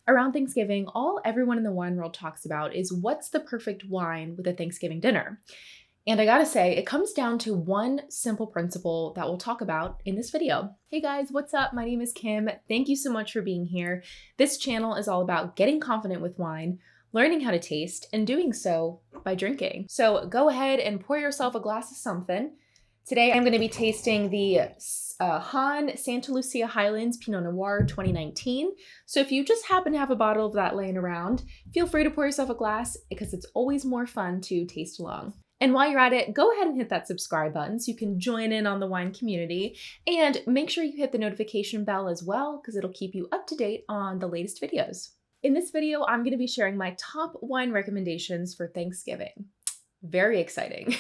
Around Thanksgiving, all everyone in the wine world talks about is what's the perfect wine with a Thanksgiving dinner. And I gotta say, it comes down to one simple principle that we'll talk about in this video. Hey guys, what's up? My name is Kim. Thank you so much for being here. This channel is all about getting confident with wine, learning how to taste, and doing so by drinking. So go ahead and pour yourself a glass of something. Today I'm gonna be tasting the Hahn Santa Lucia Highlands Pinot Noir 2019. So if you just happen to have a bottle of that laying around, feel free to pour yourself a glass because it's always more fun to taste along. And while you're at it, go ahead and hit that subscribe button so you can join in on the wine community, and make sure you hit the notification bell as well because it'll keep you up to date on the latest videos. In this video, I'm going to be sharing my top wine recommendations for Thanksgiving. Very exciting.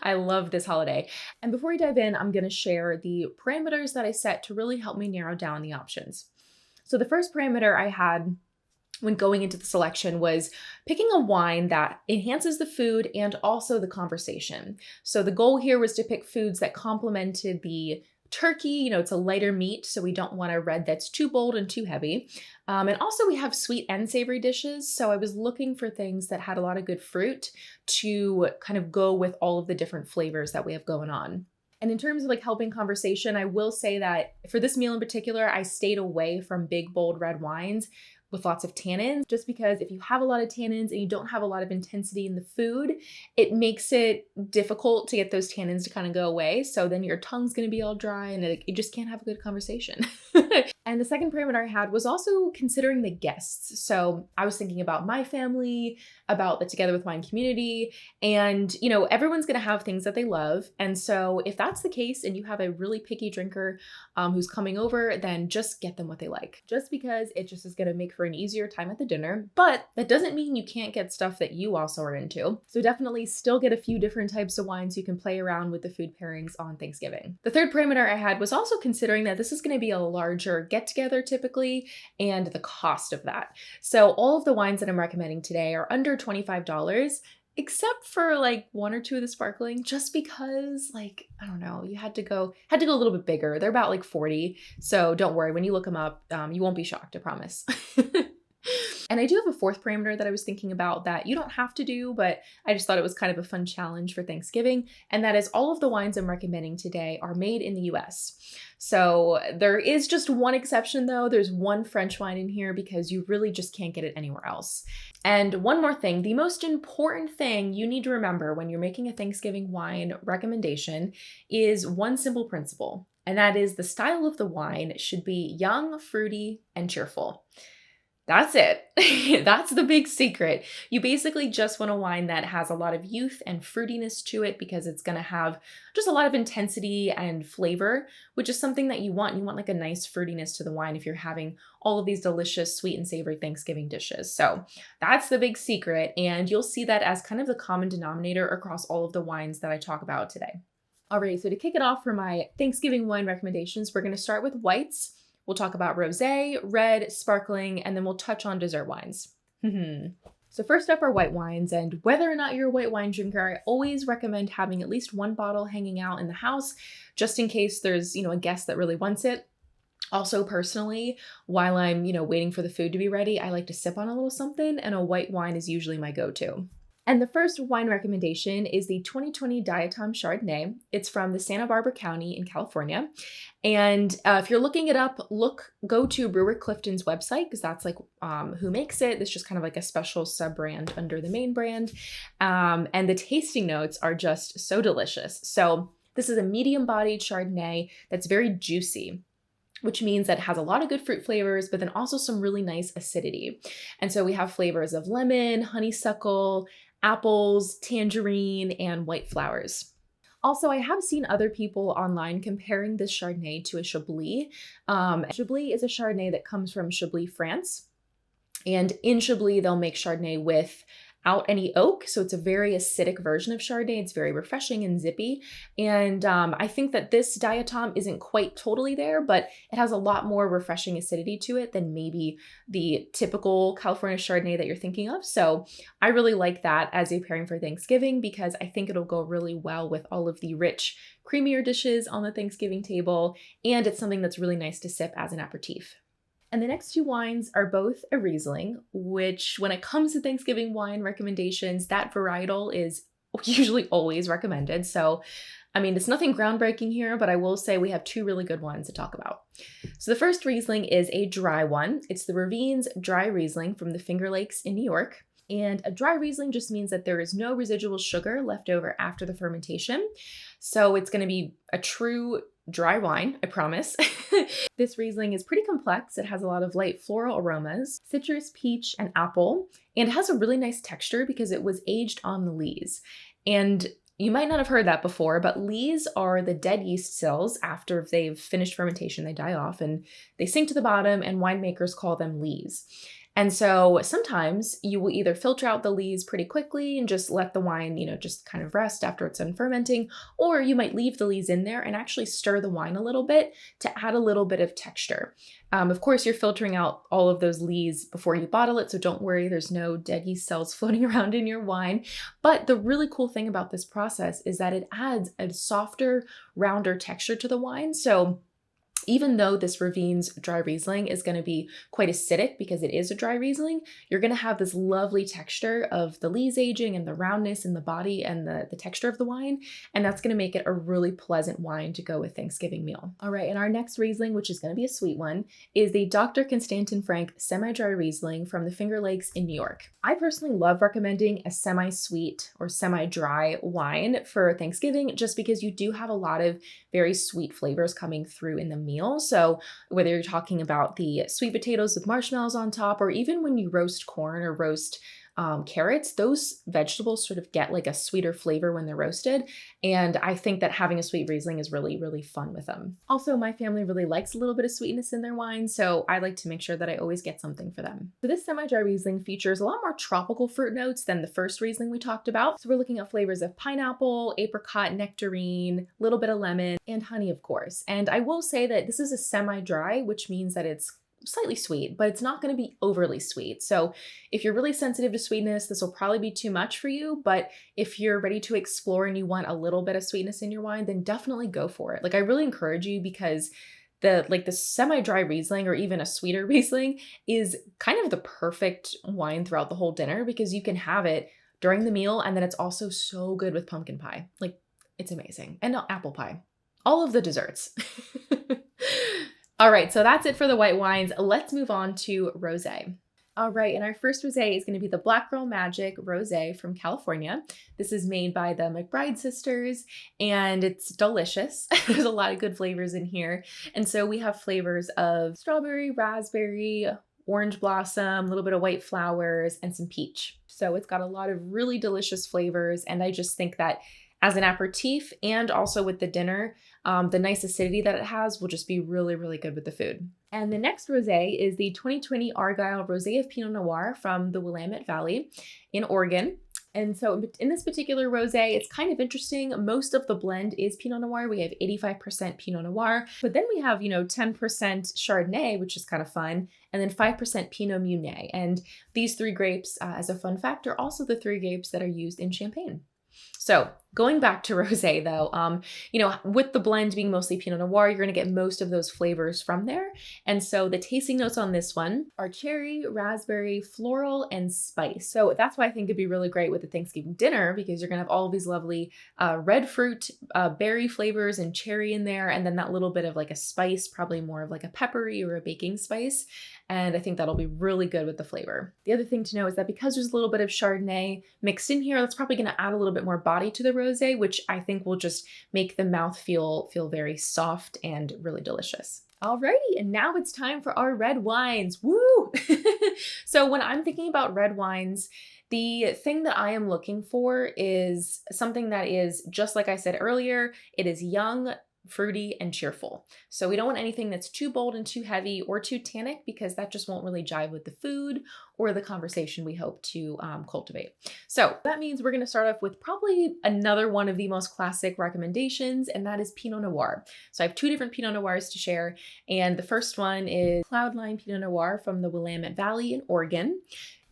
I love this holiday. And before we dive in, I'm going to share the parameters that I set to really help me narrow down the options. So the first parameter I had when going into the selection was picking a wine that enhances the food and also the conversation. So the goal here was to pick foods that complemented the turkey. It's a lighter meat, so we don't want a red that's too bold and too heavy. And also we have sweet and savory dishes, so I was looking for things that had a lot of good fruit to kind of go with all of the different flavors that we have going on. And in terms of helping conversation, I will say that for this meal in particular, I stayed away from big, bold red wines with lots of tannins, just because if you have a lot of tannins and you don't have a lot of intensity in the food, it makes it difficult to get those tannins to kind of go away. So then your tongue's going to be all dry and you just can't have a good conversation. And the second parameter I had was also considering the guests. So I was thinking about my family, about the Together with Wine community, and everyone's going to have things that they love. And so if that's the case and you have a really picky drinker who's coming over, then just get them what they like, just because it just is going to make for an easier time at the dinner. But that doesn't mean you can't get stuff that you also are into. So definitely still get a few different types of wines you can play around with the food pairings on Thanksgiving. The third parameter I had was also considering that this is going to be a larger get-together typically, and the cost of that. So all of the wines that I'm recommending today are under $25, except for one or two of the sparkling, just because I don't know, you had to go a little bit bigger. They're about 40. So don't worry, when you look them up, you won't be shocked, I promise. And I do have a fourth parameter that I was thinking about that you don't have to do, but I just thought it was kind of a fun challenge for Thanksgiving. And that is all of the wines I'm recommending today are made in the US. So there is just one exception though. There's one French wine in here because you really just can't get it anywhere else. And one more thing, the most important thing you need to remember when you're making a Thanksgiving wine recommendation is one simple principle, and that is the style of the wine should be young, fruity, and cheerful. That's it. That's the big secret. You basically just want a wine that has a lot of youth and fruitiness to it because it's going to have just a lot of intensity and flavor, which is something that you want. You want a nice fruitiness to the wine if you're having all of these delicious sweet and savory Thanksgiving dishes. So that's the big secret, and you'll see that as kind of the common denominator across all of the wines that I talk about today. Alright, so to kick it off for my Thanksgiving wine recommendations, we're going to start with whites. We'll talk about rosé, red, sparkling, and then we'll touch on dessert wines. So first up are white wines, and whether or not you're a white wine drinker, I always recommend having at least one bottle hanging out in the house, just in case there's, a guest that really wants it. Also, personally, while I'm, waiting for the food to be ready, I like to sip on a little something, and a white wine is usually my go-to. And the first wine recommendation is the 2020 Diatom Chardonnay. It's from the Santa Barbara County in California. And if you're looking it up, go to Brewer Clifton's website, because that's who makes it. It's just kind of a special sub-brand under the main brand. And the tasting notes are just so delicious. So this is a medium-bodied Chardonnay that's very juicy, which means that it has a lot of good fruit flavors, but then also some really nice acidity. And so we have flavors of lemon, honeysuckle, apples, tangerine, and white flowers. Also, I have seen other people online comparing this Chardonnay to a Chablis. Chablis is a Chardonnay that comes from Chablis, France. And in Chablis, they'll make Chardonnay without any oak. So it's a very acidic version of Chardonnay. It's very refreshing and zippy. And I think that this Diatom isn't quite totally there, but it has a lot more refreshing acidity to it than maybe the typical California Chardonnay that you're thinking of. So I really like that as a pairing for Thanksgiving because I think it'll go really well with all of the rich, creamier dishes on the Thanksgiving table. And it's something that's really nice to sip as an aperitif. And the next two wines are both a Riesling, which when it comes to Thanksgiving wine recommendations, that varietal is usually always recommended. So, I mean, it's nothing groundbreaking here, but I will say we have two really good ones to talk about. So the first Riesling is a dry one. It's the Ravines Dry Riesling from the Finger Lakes in New York. And a dry Riesling just means that there is no residual sugar left over after the fermentation. So it's going to be a true dry wine, I promise. This Riesling is pretty complex. It has a lot of light floral aromas, citrus, peach, and apple, and it has a really nice texture because it was aged on the lees. And you might not have heard that before, but lees are the dead yeast cells. After they've finished fermentation, they die off and they sink to the bottom, and winemakers call them lees. And so sometimes you will either filter out the lees pretty quickly and just let the wine, just kind of rest after it's done fermenting, or you might leave the lees in there and actually stir the wine a little bit to add a little bit of texture. Of course, you're filtering out all of those lees before you bottle it, so don't worry, there's no dead yeast cells floating around in your wine. But the really cool thing about this process is that it adds a softer, rounder texture to the wine. So even though this Ravines dry Riesling is going to be quite acidic because it is a dry Riesling, you're going to have this lovely texture of the lees aging and the roundness in the body and the texture of the wine. And that's going to make it a really pleasant wine to go with Thanksgiving meal. All right, and our next Riesling, which is going to be a sweet one, is the Dr. Constantin Frank semi-dry Riesling from the Finger Lakes in New York. I personally love recommending a semi-sweet or semi-dry wine for Thanksgiving just because you do have a lot of very sweet flavors coming through in the meal. So whether you're talking about the sweet potatoes with marshmallows on top, or even when you roast corn or roast carrots, those vegetables sort of get like a sweeter flavor when they're roasted. And I think that having a sweet Riesling is really, really fun with them. Also, my family really likes a little bit of sweetness in their wine, so I like to make sure that I always get something for them. So this semi-dry Riesling features a lot more tropical fruit notes than the first Riesling we talked about. So we're looking at flavors of pineapple, apricot, nectarine, a little bit of lemon, and honey, of course. And I will say that this is a semi-dry, which means that it's slightly sweet, but it's not going to be overly sweet. So if you're really sensitive to sweetness, this will probably be too much for you. But if you're ready to explore and you want a little bit of sweetness in your wine, then definitely go for it. Like, I really encourage you because the semi-dry Riesling or even a sweeter Riesling is kind of the perfect wine throughout the whole dinner because you can have it during the meal, and then it's also so good with pumpkin pie. Like, it's amazing. And apple pie. All of the desserts. All right, so that's it for the white wines. Let's move on to rosé. All right, and our first rosé is going to be the Black Girl Magic Rosé from California. This is made by the McBride sisters, and it's delicious. There's a lot of good flavors in here. And so we have flavors of strawberry, raspberry, orange blossom, a little bit of white flowers, and some peach. So it's got a lot of really delicious flavors, and I just think that as an aperitif and also with the dinner, the nice acidity that it has will just be really, really good with the food. And the next rosé is the 2020 Argyle Rosé of Pinot Noir from the Willamette Valley in Oregon. And so in this particular rosé, it's kind of interesting. Most of the blend is Pinot Noir. We have 85% Pinot Noir, but then we have, 10% Chardonnay, which is kind of fun, and then 5% Pinot Meunier. And these three grapes, as a fun fact, are also the three grapes that are used in Champagne. So going back to rosé though, with the blend being mostly Pinot Noir, you're going to get most of those flavors from there. And so the tasting notes on this one are cherry, raspberry, floral, and spice. So that's why I think it'd be really great with the Thanksgiving dinner because you're going to have all of these lovely red fruit, berry flavors and cherry in there. And then that little bit of like a spice, probably more of like a peppery or a baking spice. And I think that'll be really good with the flavor. The other thing to know is that because there's a little bit of Chardonnay mixed in here, that's probably going to add a little bit more body to the rosé, which I think will just make the mouth feel very soft and really delicious. Alrighty, and now it's time for our red wines. Woo! So when I'm thinking about red wines, the thing that I am looking for is something that is, just like I said earlier, it is young, fruity, and cheerful. So we don't want anything that's too bold and too heavy or too tannic because that just won't really jive with the food or the conversation we hope to cultivate. So that means we're going to start off with probably another one of the most classic recommendations, and that is Pinot Noir. So I have two different Pinot Noirs to share, and the first one is Cloudline Pinot Noir from the Willamette Valley in Oregon.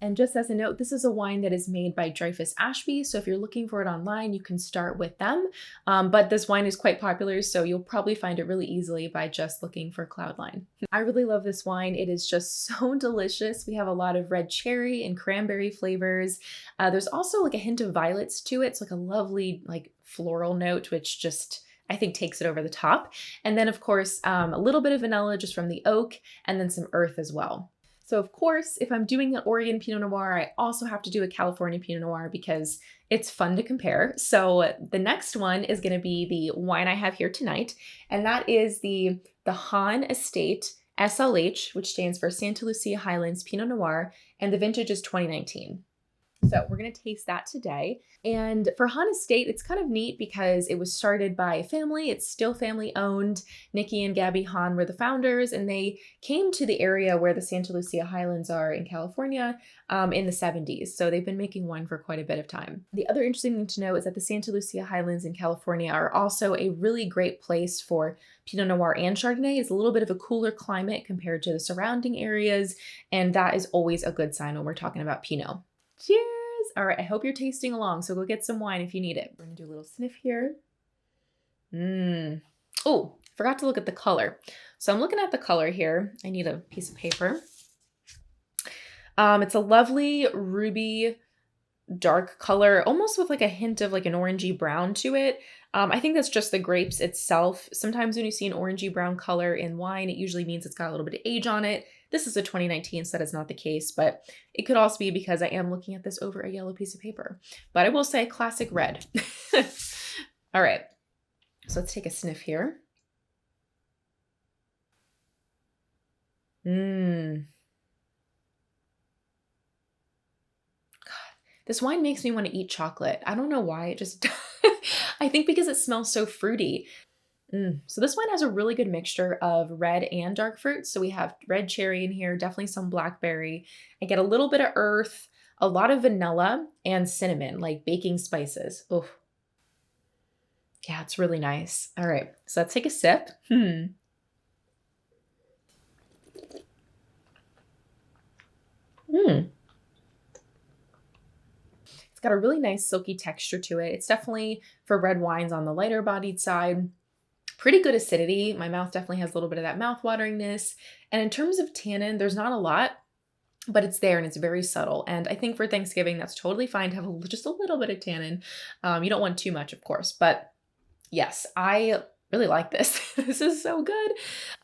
And just as a note, this is a wine that is made by Dreyfus Ashby. So if you're looking for it online, you can start with them. But this wine is quite popular, so you'll probably find it really easily by just looking for Cloudline. I really love this wine. It is just so delicious. We have a lot of red cherry and cranberry flavors. There's also like a hint of violets to it. It's like a lovely like floral note, which just I think takes it over the top. And then of course, a little bit of vanilla just from the oak and then some earth as well. So of course, if I'm doing an Oregon Pinot Noir, I also have to do a California Pinot Noir because it's fun to compare. So the next one is going to be the wine I have here tonight, and that is the Hahn Estate SLH, which stands for Santa Lucia Highlands Pinot Noir, and the vintage is 2019. So we're going to taste that today. And for Hahn Estate, it's kind of neat because it was started by a family. It's still family owned. Nikki and Gabby Hahn were the founders, and they came to the area where the Santa Lucia Highlands are in California in the 70s. So they've been making wine for quite a bit of time. The other interesting thing to know is that the Santa Lucia Highlands in California are also a really great place for Pinot Noir and Chardonnay. It's a little bit of a cooler climate compared to the surrounding areas, and that is always a good sign when we're talking about Pinot. Cheers! All right, I hope you're tasting along, so go get some wine if you need it. We're gonna do a little sniff here. Oh, forgot to look at the color. So I'm looking at the color here. I need a piece of paper. It's a lovely ruby dark color, almost with like a hint of like an orangey brown to it. I think that's just the grapes itself. Sometimes when you see an orangey brown color in wine, it usually means it's got a little bit of age on it. This is a 2019, so that is not the case, but it could also be because I am looking at this over a yellow piece of paper. But I will say classic red. All right, so let's take a sniff here. God, this wine makes me want to eat chocolate. I don't know why, it just I think because it smells so fruity. So this wine has a really good mixture of red and dark fruits. So we have red cherry in here, definitely some blackberry. I get a little bit of earth, a lot of vanilla, and cinnamon, like baking spices. Oh, yeah, it's really nice. All right, so let's take a sip. It's got a really nice silky texture to it. It's definitely, for red wines, on the lighter bodied side. Pretty good acidity. My mouth definitely has a little bit of that mouth wateringness. And in terms of tannin, there's not a lot, but it's there and it's very subtle. And I think for Thanksgiving, that's totally fine to have just a little bit of tannin. You don't want too much, of course, but yes, I really like this. This is so good.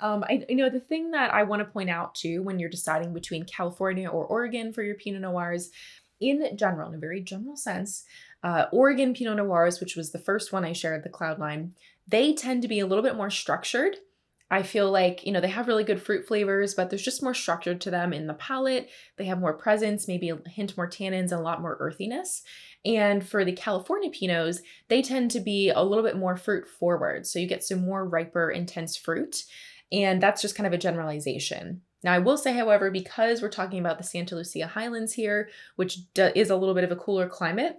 The thing that I want to point out too, when you're deciding between California or Oregon for your Pinot Noirs, in general, in a very general sense, Oregon Pinot Noirs, which was the first one I shared, the Cloudline, they tend to be a little bit more structured. I feel like, they have really good fruit flavors, but there's just more structure to them in the palate. They have more presence, maybe a hint more tannins and a lot more earthiness. And for the California Pinots, they tend to be a little bit more fruit forward. So you get some more riper, intense fruit. And that's just kind of a generalization. Now, I will say, however, because we're talking about the Santa Lucia Highlands here, which is a little bit of a cooler climate,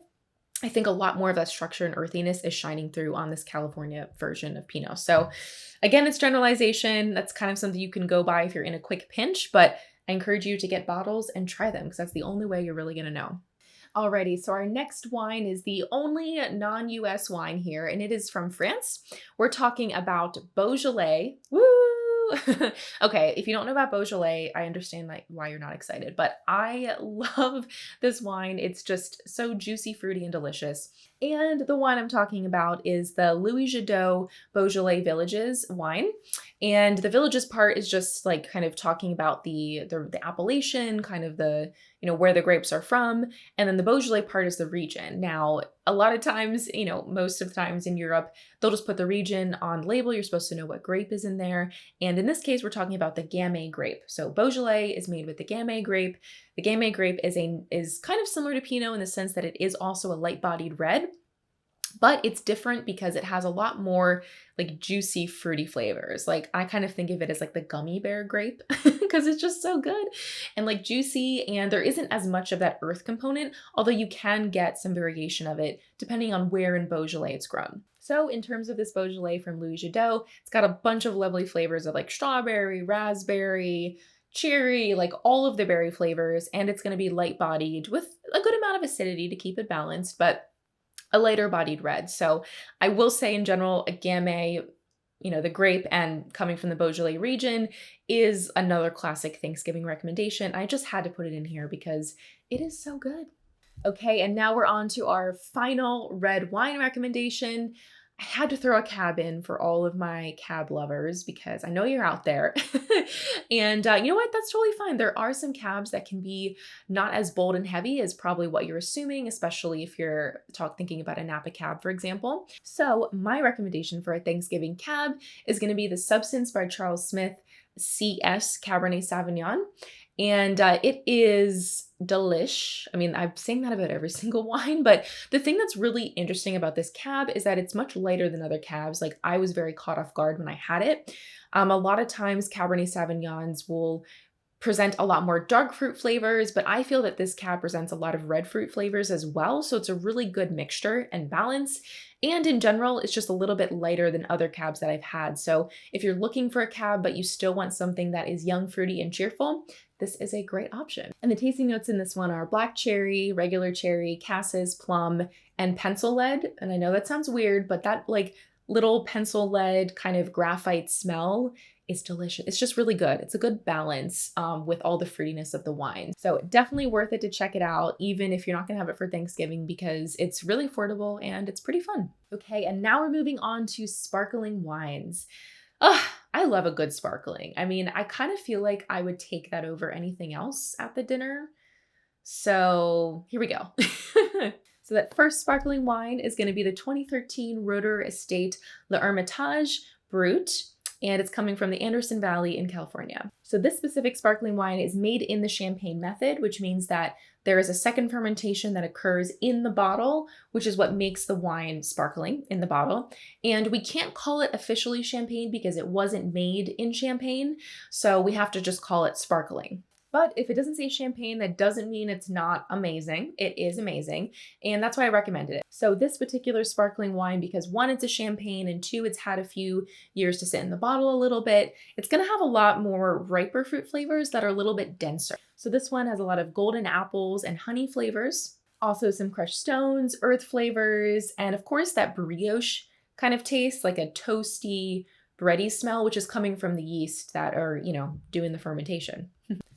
I think a lot more of that structure and earthiness is shining through on this California version of Pinot. So again, it's generalization. That's kind of something you can go by if you're in a quick pinch, but I encourage you to get bottles and try them because that's the only way you're really going to know. Alrighty, so our next wine is the only non-US wine here, and it is from France. We're talking about Beaujolais. Woo! Okay, if you don't know about Beaujolais, I understand why you're not excited, but I love this wine. It's just so juicy, fruity, and delicious. And the wine I'm talking about is the Louis Jadot Beaujolais Villages wine. And the Villages part is just like kind of talking about the appellation, kind of the, where the grapes are from. And then the Beaujolais part is the region. Now, a lot of times, most of the times in Europe, they'll just put the region on the label. You're supposed to know what grape is in there. And in this case, we're talking about the Gamay grape. So Beaujolais is made with the Gamay grape. The Gamay grape is kind of similar to Pinot in the sense that it is also a light-bodied red, but it's different because it has a lot more like juicy, fruity flavors. Like I kind of think of it as like the gummy bear grape because it's just so good and like juicy, and there isn't as much of that earth component, although you can get some variation of it depending on where in Beaujolais it's grown. So in terms of this Beaujolais from Louis Jadot, it's got a bunch of lovely flavors of like strawberry, raspberry, cherry, like all of the berry flavors, and it's going to be light bodied with a good amount of acidity to keep it balanced, but a lighter bodied red. So I will say in general, a Gamay, the grape and coming from the Beaujolais region is another classic Thanksgiving recommendation. I just had to put it in here because it is so good. Okay, and now we're on to our final red wine recommendation. I had to throw a cab in for all of my cab lovers because I know you're out there. And you know what? That's totally fine. There are some cabs that can be not as bold and heavy as probably what you're assuming, especially if you're thinking about a Napa cab, for example. So my recommendation for a Thanksgiving cab is going to be the Substance by Charles Smith CS Cabernet Sauvignon. And it is delish. I mean, I'm saying that about every single wine, but the thing that's really interesting about this cab is that it's much lighter than other cabs. Like, I was very caught off guard when I had it. A lot of times Cabernet Sauvignons will present a lot more dark fruit flavors, but I feel that this cab presents a lot of red fruit flavors as well. So it's a really good mixture and balance. And in general, it's just a little bit lighter than other cabs that I've had. So if you're looking for a cab, but you still want something that is young, fruity, and cheerful, this is a great option. And the tasting notes in this one are black cherry, regular cherry, cassis, plum, and pencil lead. And I know that sounds weird, but that like little pencil lead kind of graphite smell is delicious. It's just really good. It's a good balance with all the fruitiness of the wine. So definitely worth it to check it out, even if you're not gonna have it for Thanksgiving, because it's really affordable and it's pretty fun. Okay, and now we're moving on to sparkling wines. I love a good sparkling. I mean, I kind of feel like I would take that over anything else at the dinner. So here we go. So that first sparkling wine is going to be the 2013 Roederer Estate L'Hermitage Brut, and it's coming from the Anderson Valley in California. So this specific sparkling wine is made in the champagne method, which means that there is a second fermentation that occurs in the bottle, which is what makes the wine sparkling in the bottle. And we can't call it officially champagne because it wasn't made in Champagne, so we have to just call it sparkling. But if it doesn't say champagne, that doesn't mean it's not amazing. It is amazing, and that's why I recommended it. So this particular sparkling wine, because one, it's a champagne, and two, it's had a few years to sit in the bottle a little bit, it's gonna have a lot more riper fruit flavors that are a little bit denser. So this one has a lot of golden apples and honey flavors, also some crushed stones, earth flavors, and of course that brioche kind of taste, like a toasty, bready smell, which is coming from the yeast that are, doing the fermentation.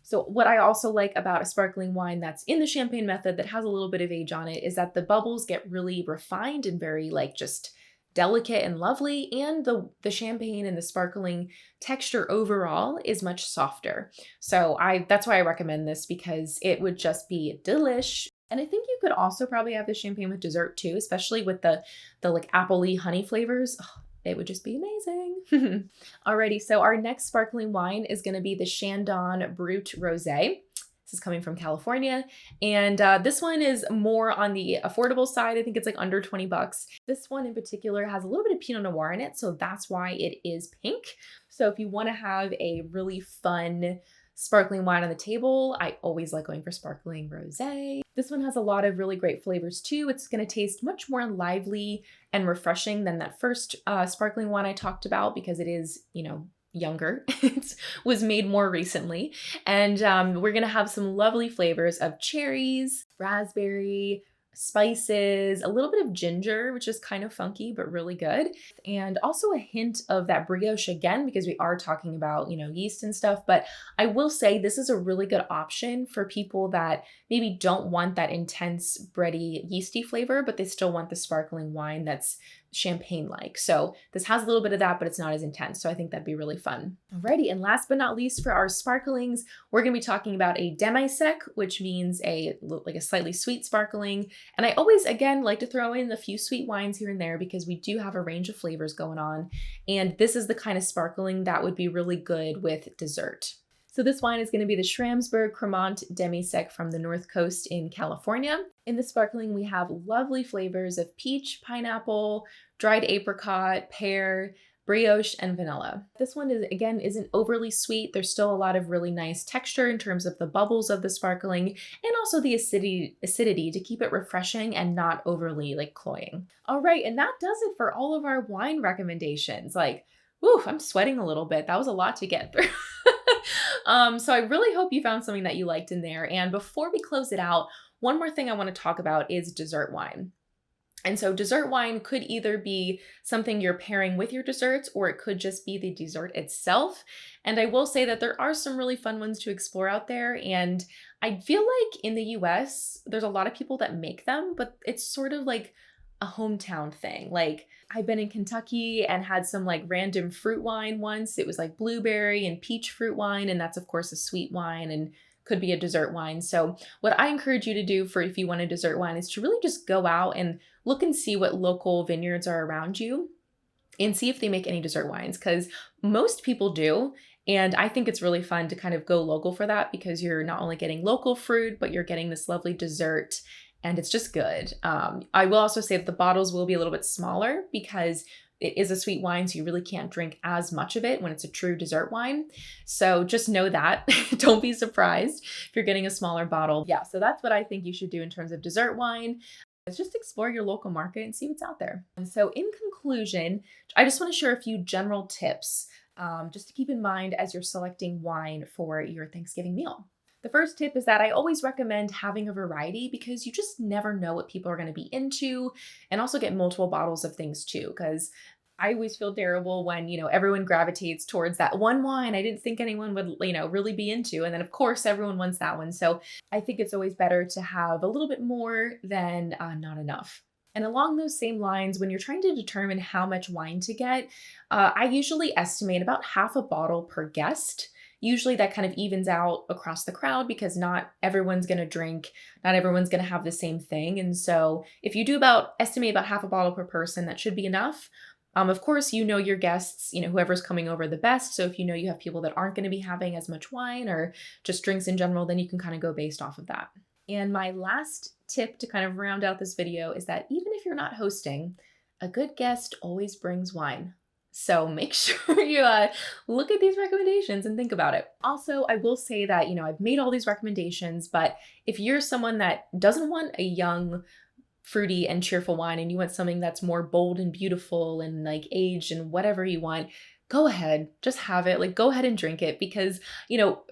So what I also like about a sparkling wine that's in the champagne method that has a little bit of age on it is that the bubbles get really refined and very just delicate and lovely, and the champagne and the sparkling texture overall is much softer. So that's why I recommend this, because it would just be delish. And I think you could also probably have the champagne with dessert too, especially with the apple-y honey flavors. Oh, it would just be amazing. Alrighty, so our next sparkling wine is going to be the Chandon Brut Rosé. This is coming from California, and this one is more on the affordable side. I think it's under 20 bucks. This one in particular has a little bit of Pinot Noir in it, so that's why it is pink. So if you want to have a really fun sparkling wine on the table, I always like going for sparkling rosé. This one has a lot of really great flavors too. It's going to taste much more lively and refreshing than that first sparkling wine I talked about, because it is, younger. It was made more recently. And we're going to have some lovely flavors of cherries, raspberry, spices, a little bit of ginger, which is kind of funky, but really good. And also a hint of that brioche again, because we are talking about, yeast and stuff. But I will say this is a really good option for people that maybe don't want that intense bready, yeasty flavor, but they still want the sparkling wine that's champagne-like. So this has a little bit of that, but it's not as intense. So I think that'd be really fun. Alrighty, and last but not least for our sparklings, we're going to be talking about a Demi-Sec, which means a slightly sweet sparkling. And I always, again, like to throw in a few sweet wines here and there because we do have a range of flavors going on. And this is the kind of sparkling that would be really good with dessert. So this wine is going to be the Schramsberg Cremant Demi-Sec from the North Coast in California. In the sparkling, we have lovely flavors of peach, pineapple, dried apricot, pear, brioche, and vanilla. This one isn't overly sweet. There's still a lot of really nice texture in terms of the bubbles of the sparkling, and also the acidity to keep it refreshing and not overly cloying. All right, and that does it for all of our wine recommendations. Woo, I'm sweating a little bit. That was a lot to get through. So I really hope you found something that you liked in there. And before we close it out, one more thing I want to talk about is dessert wine. And so dessert wine could either be something you're pairing with your desserts, or it could just be the dessert itself. And I will say that there are some really fun ones to explore out there. And I feel like in the US, there's a lot of people that make them, but it's sort of like a hometown thing. Like I've been in Kentucky and had some like random fruit wine once. It was like blueberry and peach fruit wine. And that's of course a sweet wine and could be a dessert wine. So what I encourage you to do for if you want a dessert wine is to really just go out and look and see what local vineyards are around you and see if they make any dessert wines, because most people do. And I think it's really fun to kind of go local for that, because you're not only getting local fruit, but you're getting this lovely dessert and it's just good. I will also say that the bottles will be a little bit smaller because it is a sweet wine, so you really can't drink as much of it when it's a true dessert wine. So just know that. Don't be surprised if you're getting a smaller bottle. Yeah, so that's what I think you should do in terms of dessert wine. Is just explore your local market and see what's out there. And so in conclusion, I just want to share a few general tips just to keep in mind as you're selecting wine for your Thanksgiving meal. The first tip is that I always recommend having a variety, because you just never know what people are going to be into, and also get multiple bottles of things too, because I always feel terrible when, everyone gravitates towards that one wine I didn't think anyone would, really be into. And then of course everyone wants that one. So I think it's always better to have a little bit more than not enough. And along those same lines, when you're trying to determine how much wine to get, I usually estimate about half a bottle per guest. Usually that kind of evens out across the crowd, because not everyone's going to drink, not everyone's going to have the same thing. And so if you do estimate about half a bottle per person, that should be enough. Of course, your guests, whoever's coming over the best. So if you have people that aren't going to be having as much wine or just drinks in general, then you can kind of go based off of that. And my last tip to kind of round out this video is that even if you're not hosting, a good guest always brings wine. So make sure you look at these recommendations and think about it. Also, I will say that, I've made all these recommendations, but if you're someone that doesn't want a young, fruity and cheerful wine, and you want something that's more bold and beautiful and like aged and whatever you want, go ahead, just have it. Like, go ahead and drink it, because,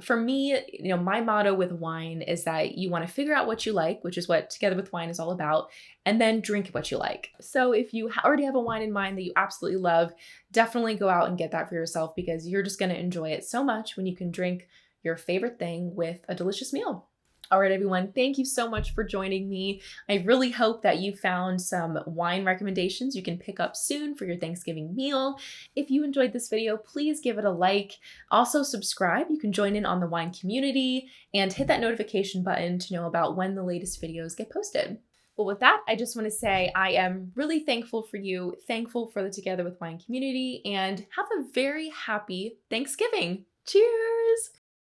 for me, my motto with wine is that you want to figure out what you like, which is what Together with Wine is all about, and then drink what you like. So if you already have a wine in mind that you absolutely love, definitely go out and get that for yourself, because you're just going to enjoy it so much when you can drink your favorite thing with a delicious meal. All right, everyone, thank you so much for joining me. I really hope that you found some wine recommendations you can pick up soon for your Thanksgiving meal. If you enjoyed this video, please give it a like. Also subscribe. You can join in on the wine community and hit that notification button to know about when the latest videos get posted. Well, with that, I just want to say I am really thankful for you, thankful for the Together with Wine community, and have a very happy Thanksgiving. Cheers!